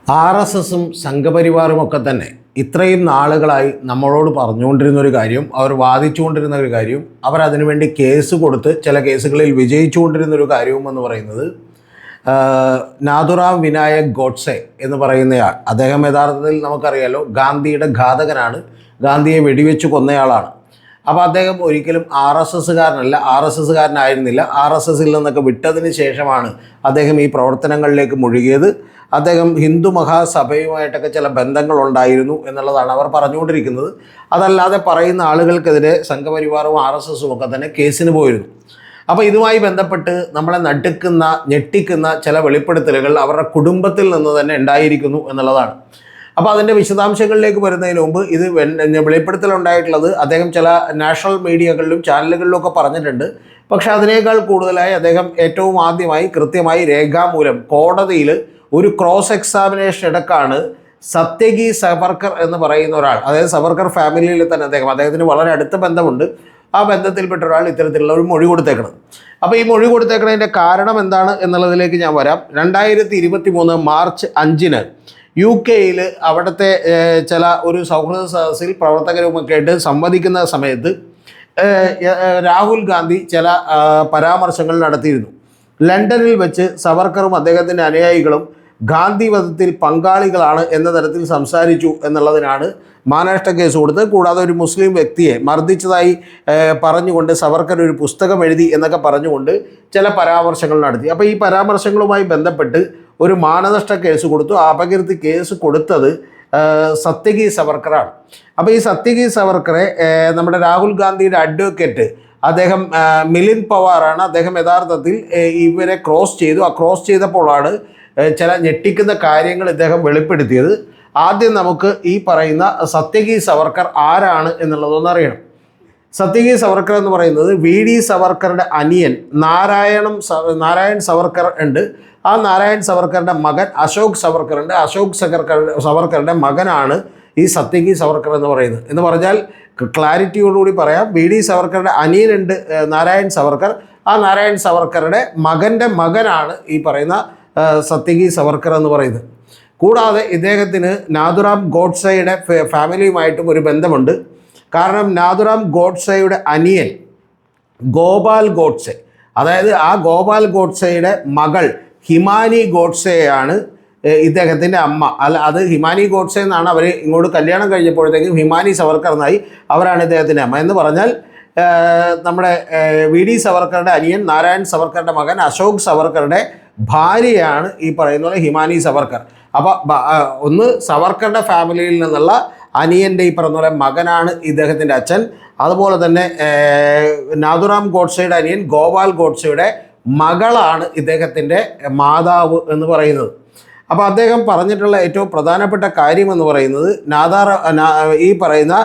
RSSും സംഘപരിവാറുമൊക്കെ തന്നെ ഇത്രയും നാളുകളായി നമ്മളോട് പറഞ്ഞുകൊണ്ടിരുന്നൊരു കാര്യം, അവർ വാദിച്ചുകൊണ്ടിരുന്ന ഒരു കാര്യം, അവർ അതിനുവേണ്ടി കേസ് കൊടുത്ത് ചില കേസുകളിൽ വിജയിച്ചുകൊണ്ടിരുന്നൊരു കാര്യവും എന്ന് പറയുന്നത് നാഥുറാം വിനായക് ഗോഡ്സെ എന്ന് പറയുന്നയാൾ. അദ്ദേഹം യഥാർത്ഥത്തിൽ നമുക്കറിയാലോ ഗാന്ധിയുടെ ഘാതകനാണ്, ഗാന്ധിയെ വെടിവെച്ച് കൊന്നയാളാണ്. അപ്പോൾ അദ്ദേഹം ഒരിക്കലും RSSകാരനായിരുന്നില്ല. RSSൽ നിന്നൊക്കെ വിട്ടതിന് ശേഷമാണ് അദ്ദേഹം ഈ പ്രവർത്തനങ്ങളിലേക്ക് മുഴുകിയത്. അദ്ദേഹം ഹിന്ദു മഹാസഭയുമായിട്ടൊക്കെ ചില ബന്ധങ്ങളുണ്ടായിരുന്നു എന്നുള്ളതാണ് അവർ പറഞ്ഞുകൊണ്ടിരിക്കുന്നത്. അതല്ലാതെ പറയുന്ന ആളുകൾക്കെതിരെ സംഘപരിവാറും RSSും ഒക്കെ തന്നെ കേസിന് പോയിരുന്നു. അപ്പോൾ ഇതുമായി ബന്ധപ്പെട്ട് നമ്മളെ ഞെട്ടിക്കുന്ന ചില വെളിപ്പെടുത്തലുകൾ അവരുടെ കുടുംബത്തിൽ നിന്ന് തന്നെ ഉണ്ടായിരിക്കുന്നു എന്നുള്ളതാണ്. അപ്പോൾ അതിൻ്റെ വിശദാംശങ്ങളിലേക്ക് വരുന്നതിന് മുമ്പ് ഇത് വെളിപ്പെടുത്തലുണ്ടായിട്ടുള്ളത് അദ്ദേഹം ചില നാഷണൽ മീഡിയകളിലും ചാനലുകളിലും ഒക്കെ പറഞ്ഞിട്ടുണ്ട്. പക്ഷേ അതിനേക്കാൾ കൂടുതലായി അദ്ദേഹം ഏറ്റവും ആദ്യമായി കൃത്യമായി രേഖാമൂലം കോടതിയിൽ ഒരു ക്രോസ് എക്സാമിനേഷൻ ഇടക്കാണ് സത്യകി സവർക്കർ എന്ന് പറയുന്ന ഒരാൾ, അതായത് സവർക്കർ ഫാമിലിയിൽ തന്നെ അദ്ദേഹത്തിന് വളരെ അടുത്ത ബന്ധമുണ്ട്. ആ ബന്ധത്തിൽപ്പെട്ട ഒരാൾ ഇത്തരത്തിലുള്ള ഒരു മൊഴി കൊടുത്തേക്കണം. അപ്പോൾ ഈ മൊഴി കൊടുത്തേക്കുന്നതിൻ്റെ കാരണം എന്താണ് എന്നുള്ളതിലേക്ക് ഞാൻ വരാം. 2023 മാർച്ച് 5 UK അവിടുത്തെ ചില ഒരു സൗഹൃദ സദസ്സിൽ പ്രവർത്തകരുമൊക്കെ ആയിട്ട് സംവദിക്കുന്ന സമയത്ത് രാഹുൽ ഗാന്ധി ചില പരാമർശങ്ങൾ നടത്തിയിരുന്നു. ലണ്ടനിൽ വെച്ച് സവർക്കറും അദ്ദേഹത്തിൻ്റെ അനുയായികളും ഗാന്ധി വധത്തിൽ പങ്കാളികളാണ് എന്ന തരത്തിൽ സംസാരിച്ചു എന്നുള്ളതിനാണ് മാനനഷ്ട കേസ് കൊടുത്തത്. കൂടാതെ ഒരു മുസ്ലിം വ്യക്തിയെ മർദ്ദിച്ചതായി പറഞ്ഞുകൊണ്ട് സവർക്കർ ഒരു പുസ്തകം എഴുതി എന്നൊക്കെ പറഞ്ഞുകൊണ്ട് ചില പരാമർശങ്ങൾ നടത്തി. അപ്പോൾ ഈ പരാമർശങ്ങളുമായി ബന്ധപ്പെട്ട് ഒരു മാനനഷ്ട കേസ് കൊടുത്തു. അപകീർത്തി കേസ് കൊടുത്തത് സത്യകി സവർക്കറാണ്. അപ്പോൾ ഈ സത്യകി സവർക്കറെ നമ്മുടെ രാഹുൽ ഗാന്ധിയുടെ അഡ്വക്കേറ്റ് അദ്ദേഹം മിലിന്ദ് പവാറാണ്. അദ്ദേഹം യഥാർത്ഥത്തിൽ ഇവരെ ക്രോസ് ചെയ്തു. ആ ക്രോസ് ചെയ്തപ്പോഴാണ് ചില ഞെട്ടിക്കുന്ന കാര്യങ്ങൾ ഇദ്ദേഹം വെളിപ്പെടുത്തിയത്. ആദ്യം നമുക്ക് ഈ പറയുന്ന സത്യകി സവർക്കർ ആരാണ് എന്നുള്ളതൊന്നറിയണം. സത്യകി സവർക്കർ എന്ന് പറയുന്നത് VD സവർക്കറുടെ അനിയൻ നാരായൺ സവർക്കർ ഉണ്ട്. ആ നാരായൺ സവർക്കറുടെ മകൻ അശോക് സവർക്കർ ഉണ്ട്. അശോക് സവർക്കറുടെ മകനാണ് ഈ സത്യകി സവർക്കർ എന്ന് പറയുന്നത്. എന്ന് പറഞ്ഞാൽ ക്ലാരിറ്റിയോടുകൂടി പറയാം, VD സവർക്കറുടെ അനിയനുണ്ട് നാരായൺ സവർക്കർ. ആ നാരായൺ സവർക്കറുടെ മകനാണ് ഈ പറയുന്ന സത്യകി സവർക്കർ എന്ന് പറയുന്നത്. കൂടാതെ ഇദ്ദേഹത്തിന് നാഥുറാം ഗോഡ്സെയുടെ ഫാമിലിയുമായിട്ടും ഒരു ബന്ധമുണ്ട്. കാരണം നാഥുറാം ഗോഡ്സെയുടെ അനിയൻ ഗോപാൽ ഗോഡ്സെ, അതായത് ആ ഗോപാൽ ഗോഡ്സെയുടെ മകൾ ഹിമാനി ഗോഡ്സെയാണ് ഇദ്ദേഹത്തിൻ്റെ അമ്മ. അത് ഹിമാനി ഗോഡ്സെ എന്നാണ് അവർ ഇങ്ങോട്ട് കല്യാണം കഴിഞ്ഞപ്പോഴത്തേക്കും ഹിമാനി സവർക്കർ എന്നായി. അവരാണ് ഇദ്ദേഹത്തിൻ്റെ അമ്മ. എന്ന് പറഞ്ഞാൽ നമ്മുടെ VD സവർക്കറുടെ അനിയൻ നാരായൺ സവർക്കറുടെ മകൻ അശോക് സവർക്കറുടെ ഭാര്യയാണ് ഈ പറയുന്ന പോലെ ഹിമാനി സവർക്കർ. അപ്പോൾ ഒന്ന് സവർക്കറുടെ ഫാമിലിയിൽ നിന്നുള്ള അനിയൻ്റെ ഈ പറഞ്ഞ പോലെ മകനാണ് ഇദ്ദേഹത്തിൻ്റെ അച്ഛൻ. അതുപോലെ തന്നെ നാഥുറാം ഗോഡ്സെയുടെ അനിയൻ ഗോപാൽ ഗോഡ്സെയുടെ മകളാണ് ഇദ്ദേഹത്തിൻ്റെ മാതാവ് എന്ന് പറയുന്നത്. അപ്പോൾ അദ്ദേഹം പറഞ്ഞിട്ടുള്ള ഏറ്റവും പ്രധാനപ്പെട്ട കാര്യം എന്ന് പറയുന്നത് ഈ പറയുന്ന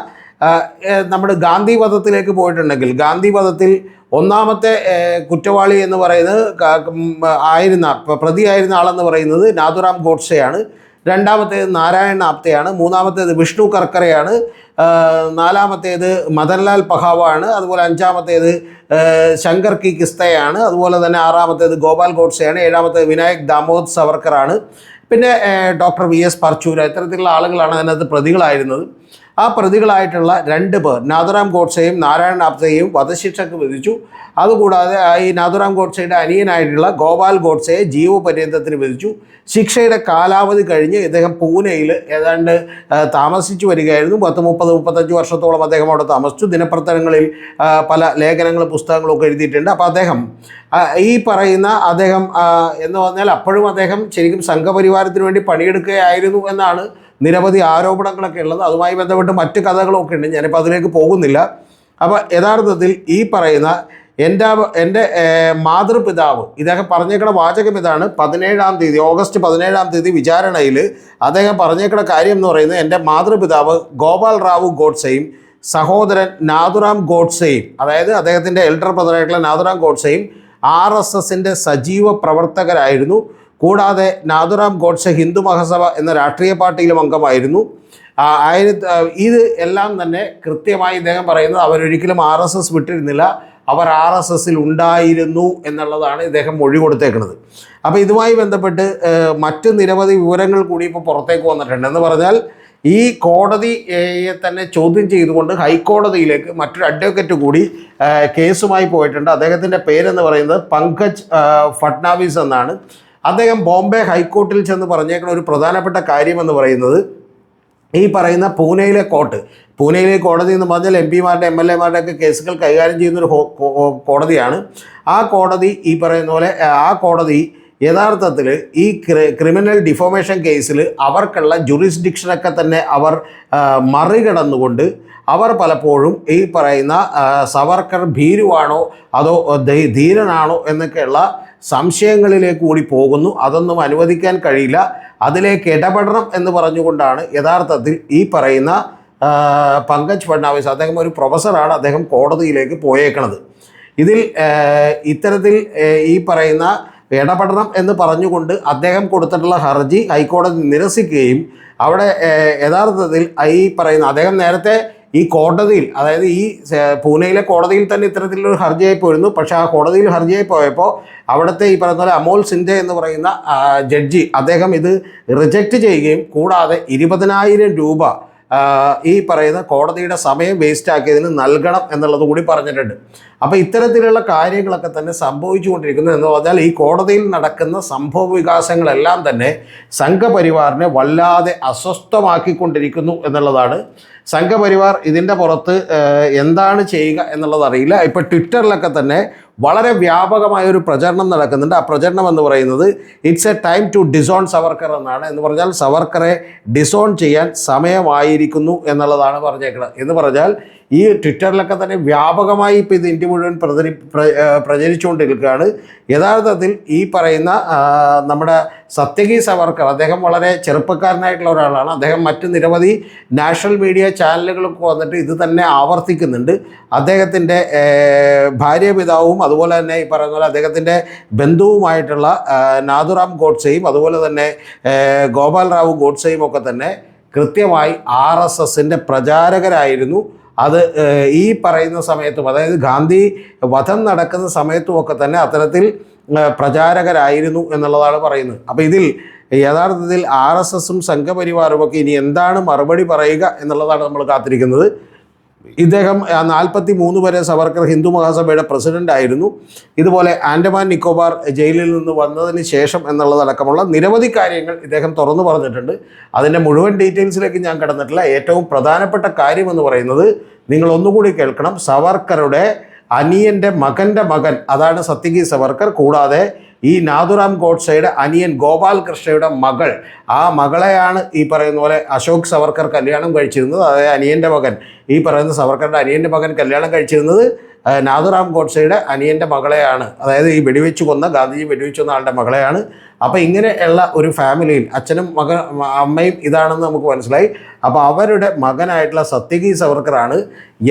നമ്മുടെ ഗാന്ധി വധത്തിലേക്ക് പോയിട്ടുണ്ടെങ്കിൽ ഗാന്ധി വധത്തിൽ ഒന്നാമത്തെ കുറ്റവാളി എന്ന് പറയുന്നത് പ്രതിയായിരുന്ന ആളെന്ന് പറയുന്നത് നാഥുറാം ഗോഡ്സെയാണ്. രണ്ടാമത്തേത് നാരായൺ ആപ്തെയാണ്. മൂന്നാമത്തേത് വിഷ്ണു കർക്കറെയാണ്. നാലാമത്തേത് മദൻലാൽ പഹാവാണ്. അതുപോലെ അഞ്ചാമത്തേത് ശങ്കർ കി കിസ്തയാണ്. അതുപോലെ തന്നെ ആറാമത്തേത് ഗോപാൽ ഗോഡ്സെയാണ്. ഏഴാമത്തേത് വിനായക് ദാമോദ് സവർക്കറാണ്. പിന്നെ ഡോക്ടർ VS പർച്ചൂര, ഇത്തരത്തിലുള്ള ആളുകളാണ് അതിനകത്ത് പ്രതികളായിരുന്നത്. ആ പ്രതികളായിട്ടുള്ള 2 പേർ നാഥുറാം ഗോഡ്സെയും നാരായൺ ആപ്തെയും വധശിക്ഷയ്ക്ക് വിധിച്ചു. അതുകൂടാതെ ഈ നാഥുറാം ഗോഡ്സെയുടെ അനിയനായിട്ടുള്ള ഗോപാൽ ഗോഡ്സെയെ ജീവപര്യന്തത്തിന് വിധിച്ചു. ശിക്ഷയുടെ കാലാവധി കഴിഞ്ഞ് ഇദ്ദേഹം പൂനെയിൽ ഏതാണ്ട് താമസിച്ചു വരികയായിരുന്നു. 30-35 വർഷത്തോളം അദ്ദേഹം അവിടെ താമസിച്ചു. ദിനപത്രങ്ങളിൽ പല ലേഖനങ്ങളും പുസ്തകങ്ങളും ഒക്കെ എഴുതിയിട്ടുണ്ട്. അപ്പോൾ അദ്ദേഹം ഈ പറയുന്ന എന്ന് പറഞ്ഞാൽ അപ്പോഴും അദ്ദേഹം ശരിക്കും സംഘപരിവാരത്തിന് വേണ്ടി പണിയെടുക്കുകയായിരുന്നു എന്നാണ് നിരവധി ആരോപണങ്ങളൊക്കെ ഉള്ളത്. അതുമായി ബന്ധപ്പെട്ട് മറ്റ് കഥകളൊക്കെ ഉണ്ട്, ഞാനിപ്പോൾ അതിലേക്ക് പോകുന്നില്ല. അപ്പോൾ യഥാർത്ഥത്തിൽ ഈ പറയുന്ന എൻ്റെ മാതൃപിതാവ് ഇദ്ദേഹം പറഞ്ഞേക്കണ വാചകം ഇതാണ്. ഓഗസ്റ്റ് 17 വിചാരണയിൽ അദ്ദേഹം പറഞ്ഞേക്കണ കാര്യം എന്ന് പറയുന്നത്, എൻ്റെ മാതൃപിതാവ് ഗോപാൽ റാവു ഗോഡ്സെയും സഹോദരൻ നാഥുറാം ഗോഡ്സെയും, അതായത് അദ്ദേഹത്തിൻ്റെ എൽഡർ ബ്രദറായിട്ടുള്ള നാഥുറാം ഗോഡ്സെയും RSSൻ്റെ സജീവ പ്രവർത്തകരായിരുന്നു. കൂടാതെ നാഥുറാം ഗോഡ്സെ ഹിന്ദു മഹാസഭ എന്ന രാഷ്ട്രീയ പാർട്ടിയിലും അംഗമായിരുന്നു. ഇത് എല്ലാം തന്നെ കൃത്യമായി ഇദ്ദേഹം പറയുന്നത് അവരൊരിക്കലും RSS വിട്ടിരുന്നില്ല. അവർ RSSൽ ഉണ്ടായിരുന്നു എന്നുള്ളതാണ് ഇദ്ദേഹം മൊഴി കൊടുത്തേക്കുന്നത്. അപ്പോൾ ഇതുമായി ബന്ധപ്പെട്ട് മറ്റ് നിരവധി വിവരങ്ങൾ കൂടി ഇപ്പോൾ പുറത്തേക്ക് വന്നിട്ടുണ്ട്. എന്ന് പറഞ്ഞാൽ ഈ കോടതിയെ തന്നെ ചോദ്യം ചെയ്തുകൊണ്ട് ഹൈക്കോടതിയിലേക്ക് മറ്റൊരു അഡ്വക്കേറ്റ് കൂടി കേസുമായി പോയിട്ടുണ്ട്. അദ്ദേഹത്തിൻ്റെ പേരെന്ന് പറയുന്നത് പങ്കജ് ഫട്നാവിസ് എന്നാണ്. അദ്ദേഹം ബോംബെ ഹൈക്കോർട്ടിൽ ചെന്ന് പറഞ്ഞേക്കുന്ന ഒരു പ്രധാനപ്പെട്ട കാര്യമെന്ന് പറയുന്നത് ഈ പറയുന്ന പൂനെയിലെ കോടതി എന്ന് പറഞ്ഞാൽ MP-മാരുടെ MLA-മാരുടെ ഒക്കെ കേസുകൾ കൈകാര്യം ചെയ്യുന്നൊരു കോടതിയാണ്. ആ കോടതി ഈ പറയുന്ന പോലെ ആ കോടതി യഥാർത്ഥത്തിൽ ഈ ക്രിമിനൽ ഡിഫോമേഷൻ കേസിൽ അവർക്കുള്ള ജുറിസ്ഡിക്ഷനൊക്കെ തന്നെ അവർ മറികടന്നുകൊണ്ട് അവർ പലപ്പോഴും ഈ പറയുന്ന സവർക്കർ ഭീരുവാണോ അതോ ധീരനാണോ എന്നൊക്കെയുള്ള സംശയങ്ങളിലേക്ക് കൂടി പോകുന്നു. അതൊന്നും അനുവദിക്കാൻ കഴിയില്ല, അതിലേക്ക് ഇടപെടണം എന്ന് പറഞ്ഞുകൊണ്ടാണ് യഥാർത്ഥത്തിൽ ഈ പറയുന്ന പങ്കജ് ഫട്നാവിസ്, അദ്ദേഹം ഒരു പ്രൊഫസറാണ്, അദ്ദേഹം കോടതിയിലേക്ക് പോയേക്കണത്. ഇതിൽ ഇത്തരത്തിൽ ഈ പറയുന്ന ഇടപെടണം എന്ന് പറഞ്ഞുകൊണ്ട് അദ്ദേഹം കൊടുത്തിട്ടുള്ള ഹർജി ഹൈക്കോടതി നിരസിക്കുകയും അവിടെ യഥാർത്ഥത്തിൽ ഈ പറയുന്ന അദ്ദേഹം നേരത്തെ ഈ കോടതിയിൽ, അതായത് ഈ പൂനെയിലെ കോടതിയിൽ തന്നെ ഇത്തരത്തിലൊരു ഹർജിയായി പോയിരുന്നു. പക്ഷേ ആ കോടതിയിൽ ഹർജിയായി പോയപ്പോൾ അവിടുത്തെ ഈ പറയുന്ന പോലെ അമോൽ സിൻഡെ എന്ന് പറയുന്ന ജഡ്ജി അദ്ദേഹം ഇത് റിജക്റ്റ് ചെയ്യുകയും കൂടാതെ 20,000 രൂപ ഈ പറയുന്ന കോടതിയുടെ സമയം വേസ്റ്റാക്കിയതിന് നൽകണം എന്നുള്ളത് കൂടി പറഞ്ഞിട്ടുണ്ട്. അപ്പോൾ ഇത്തരത്തിലുള്ള കാര്യങ്ങളൊക്കെ തന്നെ സംഭവിച്ചുകൊണ്ടിരിക്കുന്നു. എന്ന് പറഞ്ഞാൽ ഈ കോടതിയിൽ നടക്കുന്ന സംഭവ വികാസങ്ങളെല്ലാം തന്നെ സംഘപരിവാറിനെ വല്ലാതെ അസ്വസ്ഥമാക്കിക്കൊണ്ടിരിക്കുന്നു എന്നുള്ളതാണ്. സംഘപരിവാർ ഇതിൻ്റെ പുറത്ത് എന്താണ് ചെയ്യുക എന്നുള്ളത് അറിയില്ല. ഇപ്പോൾ ട്വിറ്ററിലൊക്കെ തന്നെ വളരെ വ്യാപകമായൊരു പ്രചരണം നടക്കുന്നുണ്ട്. ആ പ്രചരണം എന്ന് പറയുന്നത് it's a time to disown Savarkar എന്നാണ്. എന്ന് പറഞ്ഞാൽ സവർക്കറെ ഡിസോൺ ചെയ്യാൻ സമയമായിരിക്കുന്നു എന്നുള്ളതാണ് പറഞ്ഞേക്കുന്നത്. എന്ന് പറഞ്ഞാൽ ഈ ട്വിറ്ററിലൊക്കെ തന്നെ വ്യാപകമായി ഇപ്പോൾ ഇത് ഇന്ത്യ മുഴുവൻ പ്രചരിച്ചുകൊണ്ടിരിക്കുകയാണ്. യഥാർത്ഥത്തിൽ ഈ പറയുന്ന നമ്മുടെ സത്യകി സവർക്കർ അദ്ദേഹം വളരെ ചെറുപ്പക്കാരനായിട്ടുള്ള ഒരാളാണ്. അദ്ദേഹം മറ്റ് നിരവധി നാഷണൽ മീഡിയ ചാനലുകൾക്ക് വന്നിട്ട് ഇത് തന്നെ ആവർത്തിക്കുന്നുണ്ട്. അദ്ദേഹത്തിൻ്റെ ഭാര്യാപിതാവും അതുപോലെ തന്നെ ഈ പറയുന്ന പോലെ അദ്ദേഹത്തിൻ്റെ ബന്ധുവുമായിട്ടുള്ള നാഥുറാം ഗോഡ്സെയും അതുപോലെ തന്നെ ഗോപാൽ റാവു ഗോഡ്സെയും ഒക്കെ തന്നെ കൃത്യമായി RSSൻ്റെ പ്രചാരകരായിരുന്നു. അത് ഈ പറയുന്ന സമയത്തും, അതായത് ഗാന്ധി വധം നടക്കുന്ന സമയത്തുമൊക്കെ തന്നെ അത്തരത്തിൽ പ്രചാരകരായിരുന്നു എന്നുള്ളതാണ് പറയുന്നത്. അപ്പോൾ ഇതിൽ യഥാർത്ഥത്തിൽ RSSും സംഘപരിവാറുമൊക്കെ ഇനി എന്താണ് മറുപടി പറയുക എന്നുള്ളതാണ് നമ്മൾ കാത്തിരിക്കുന്നത്. ഇദ്ദേഹം 43 വരെ സവർക്കർ ഹിന്ദു മഹാസഭയുടെ പ്രസിഡന്റ് ആയിരുന്നു. ഇതുപോലെ ആൻഡമാൻ നിക്കോബാർ ജയിലിൽ നിന്ന് വന്നതിന് ശേഷം എന്നുള്ളതടക്കമുള്ള നിരവധി കാര്യങ്ങൾ ഇദ്ദേഹം തുറന്നു പറഞ്ഞിട്ടുണ്ട്. അതിൻ്റെ മുഴുവൻ ഡീറ്റെയിൽസിലേക്ക് ഞാൻ കടന്നിട്ടില്ല. ഏറ്റവും പ്രധാനപ്പെട്ട കാര്യമെന്ന് പറയുന്നത് നിങ്ങൾ ഒന്നുകൂടി കേൾക്കണം. സവർക്കറുടെ അനിയൻ്റെ മകൻ്റെ മകൻ, അതാണ് സത്യകി സവർക്കർ. കൂടാതെ ഈ നാഥുറാം ഗോഡ്സെയുടെ അനിയൻ ഗോപാൽ കൃഷ്ണയുടെ മകൾ, ആ മകളെയാണ് ഈ പറയുന്ന പോലെ അശോക് സവർക്കർ കല്യാണം കഴിച്ചിരുന്നത്. അതായത് അനിയൻ്റെ മകൻ, ഈ പറയുന്ന സവർക്കറുടെ അനിയൻ്റെ മകൻ കല്യാണം കഴിച്ചിരുന്നത് നാഥുറാം ഗോഡ്സെയുടെ അനിയൻ്റെ മകളെയാണ്. അതായത് ഈ വെടിവെച്ച് കൊന്ന, ഗാന്ധിജി വെടിവെച്ച് കൊന്ന ആളുടെ മകളെയാണ്. അപ്പോൾ ഇങ്ങനെയുള്ള ഒരു ഫാമിലിയിൽ അച്ഛനും അമ്മയും ഇതാണെന്ന് നമുക്ക് മനസ്സിലായി. അപ്പോൾ അവരുടെ മകനായിട്ടുള്ള സത്യകി സവർക്കറാണ്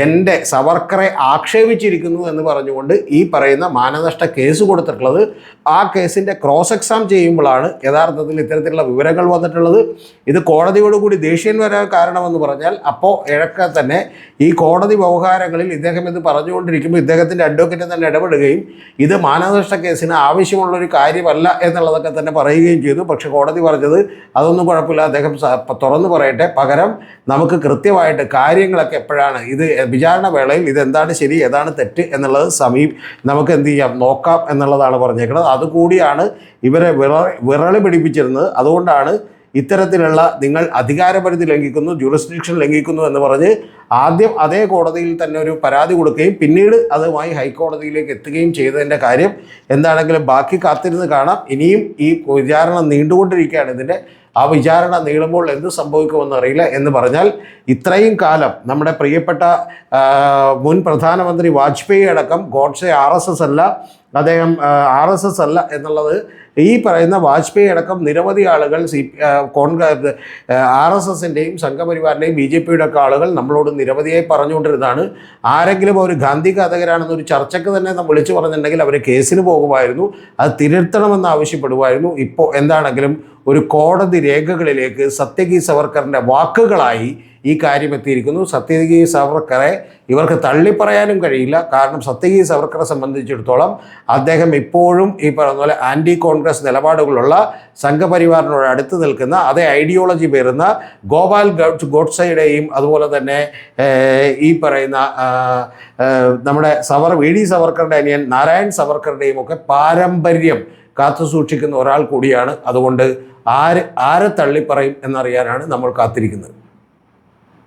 എൻ്റെ സവർക്കറെ ആക്ഷേപിച്ചിരിക്കുന്നു എന്ന് പറഞ്ഞുകൊണ്ട് ഈ പറയുന്ന മാനനഷ്ട കേസ് കൊടുത്തിട്ടുള്ളത്. ആ കേസിൻ്റെ ക്രോസ് എക്സാം ചെയ്യുമ്പോഴാണ് യഥാർത്ഥത്തിൽ ഇത്തരത്തിലുള്ള വിവരങ്ങൾ വന്നിട്ടുള്ളത്. ഇത് കോടതിയോടുകൂടി ദേഷ്യം വരാൻ കാരണമെന്ന് പറഞ്ഞാൽ അപ്പോൾ ഇഴക്കെ തന്നെ ഈ കോടതി വ്യവഹാരങ്ങളിൽ ഇദ്ദേഹം ഇത് പറഞ്ഞുകൊണ്ടിരിക്കുമ്പോൾ ഇദ്ദേഹത്തിൻ്റെ അഡ്വക്കേറ്റ് തന്നെ ഇടപെടുകയും ഇത് മാനനഷ്ട കേസിന് ആവശ്യമുള്ളൊരു കാര്യമല്ല എന്നുള്ളതൊക്കെ തന്നെ പറയുകയും ചെയ്തു. പക്ഷേ കോടതി പറഞ്ഞത് അതൊന്നും കുഴപ്പമില്ല, അദ്ദേഹം തുറന്നു പറയട്ടെ, പകരം നമുക്ക് കൃത്യമായിട്ട് കാര്യങ്ങളൊക്കെ എപ്പോഴാണ് ഇത് വിചാരണ വേളയിൽ ഇതെന്താണ് ശരി ഏതാണ് തെറ്റ് എന്നുള്ളത് നമുക്ക് എന്ത് ചെയ്യാം നോക്കാം എന്നുള്ളതാണ് പറഞ്ഞേക്കുന്നത്. അതുകൂടിയാണ് ഇവരെ വിറളി പിടിപ്പിച്ചിരുന്നത്. അതുകൊണ്ടാണ് ഇത്തരത്തിലുള്ള നിങ്ങൾ അധികാരപരിധി ലംഘിക്കുന്നു, ജുറിസ്ഡിക്ഷൻ ലംഘിക്കുന്നു എന്ന് പറഞ്ഞ് ആദ്യം അതേ കോടതിയിൽ തന്നെ ഒരു പരാതി കൊടുക്കുകയും പിന്നീട് അതുമായി ഹൈക്കോടതിയിലേക്ക് എത്തുകയും ചെയ്തതിൻ്റെ കാര്യം എന്താണെങ്കിലും ബാക്കി കാത്തിരുന്ന് കാണാം. ഇനിയും ഈ വിചാരണ നീണ്ടുകൊണ്ടിരിക്കുകയാണ്. ഇതിൻ്റെ ആ വിചാരണ നീളുമ്പോൾ എന്ത് സംഭവിക്കുമെന്ന് അറിയില്ല. എന്ന് പറഞ്ഞാൽ ഇത്രയും കാലം നമ്മുടെ പ്രിയപ്പെട്ട മുൻ പ്രധാനമന്ത്രി വാജ്പേയി അടക്കം ഗോഡ്സെ RSS അല്ല, അദ്ദേഹം RSS അല്ല എന്നുള്ളത് ഈ പറയുന്ന വാജ്പേയി അടക്കം നിരവധി ആളുകൾ RSSൻ്റെയും സംഘപരിവാറിൻ്റെയും BJPയുടെ ഒക്കെ ആളുകൾ നമ്മളോട് നിരവധിയായി പറഞ്ഞുകൊണ്ടിരുന്നതാണ്. ആരെങ്കിലും ഒരു ഗാന്ധി ഘാതകരാണെന്നൊരു ചർച്ചയ്ക്ക് തന്നെ വിളിച്ചു പറഞ്ഞിട്ടുണ്ടെങ്കിൽ അവർ കേസിന് പോകുമായിരുന്നു, അത് തിരുത്തണമെന്ന് ആവശ്യപ്പെടുമായിരുന്നു. ഇപ്പോൾ എന്താണെങ്കിലും ഒരു കോടതി രേഖകളിലേക്ക് സത്യകി സവർക്കറിൻ്റെ വാക്കുകളായി ഈ കാര്യം എത്തിയിരിക്കുന്നു. സത്യകി സവർക്കറെ ഇവർക്ക് തള്ളിപ്പറയാനും കഴിയില്ല. കാരണം സത്യകി സവർക്കറെ സംബന്ധിച്ചിടത്തോളം അദ്ദേഹം ഇപ്പോഴും ഈ പറയുന്ന പോലെ ആൻറ്റി കോൺഗ്രസ് നിലപാടുകളുള്ള സംഘപരിവാറിനോട് അടുത്ത് നിൽക്കുന്ന അതേ ഐഡിയോളജി പേരുന്ന ഗോപാൽ ഗോഡ്സെയുടെയും അതുപോലെ തന്നെ ഈ പറയുന്ന നമ്മുടെ വി ഡി സവർക്കറുടെ അനിയൻ നാരായൺ സവർക്കറുടെയും ഒക്കെ പാരമ്പര്യം കാത്തു സൂക്ഷിക്കുന്ന ഒരാൾ കൂടിയാണ്. അതുകൊണ്ട് ആരെ തള്ളിപ്പറയും എന്നറിയാനാണ് നമ്മൾ കാത്തിരിക്കുന്നത്.